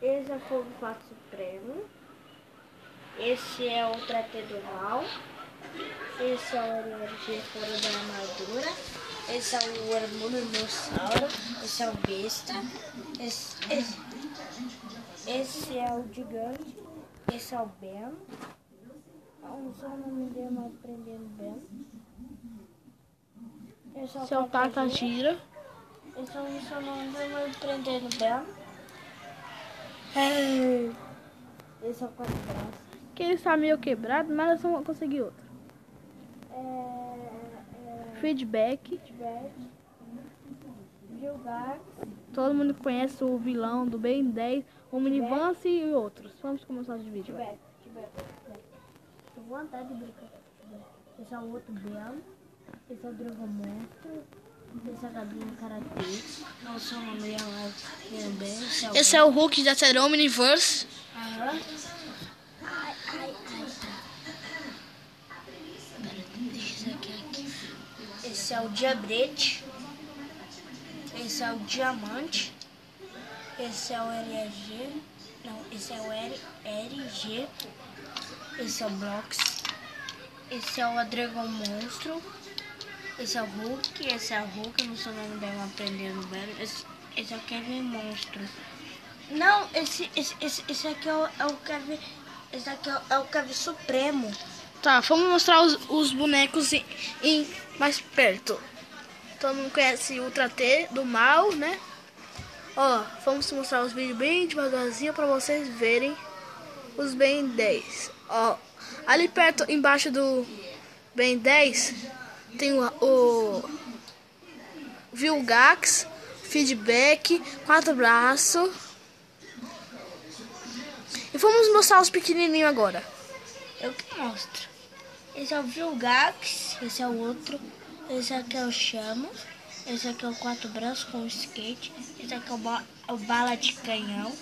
Esse é o Fogo Fato Supremo. Esse é o Tratê do Mal. Esse é o LRG Fora da Armadura. Esse é o Hormonossauro. Esse é o Besta. Esse é o Gigante. Esse é o Ben. Não sei o nome dele, mas prendendo Ben. Esse é o Tatagira. Esse é o nome dele, mas prendendo Ben. Esse é o Quatro Braços. Que ele está meio quebrado, mas eu só vou conseguir outro. Feedback. Vilgax. Todo mundo conhece o vilão do Ben 10, o Minivance e outros. Vamos começar o vídeo. Eu vou andar de brincadeira. Esse é o outro Ben. Esse é o Dragon Monstro. Esse é a Galinha Karatê. Não sei o nome dela também. Esse é o Hulk da série Omniverse. Aham. Esse é o Diabrete. Esse é o Diamante. Esse é o LG. Não, esse é o LG. Esse é o Blox. Esse é o Dragon Monstro. Esse é o Hulk. Esse é o Hulk. Eu não sei o nome dela aprendendo velho. Esse é o Kevin Monstro. Não, esse aqui é o Kevin. Esse aqui é o Kevin Supremo. Tá, vamos mostrar os bonecos mais perto. Todo mundo conhece o Tratê do Mal, né? Ó, vamos mostrar os vídeos bem devagarzinho para vocês verem os Ben 10. Ó, ali perto, embaixo do Ben 10, tem o Vilgax, Feedback, Quatro Braços. E vamos mostrar os pequenininhos agora. Eu que mostro. Esse é o Vilgax, esse é o outro. Esse aqui é o Chamo. Esse aqui é o Quatro Braços com o skate. Esse aqui é o Bala de Canhão.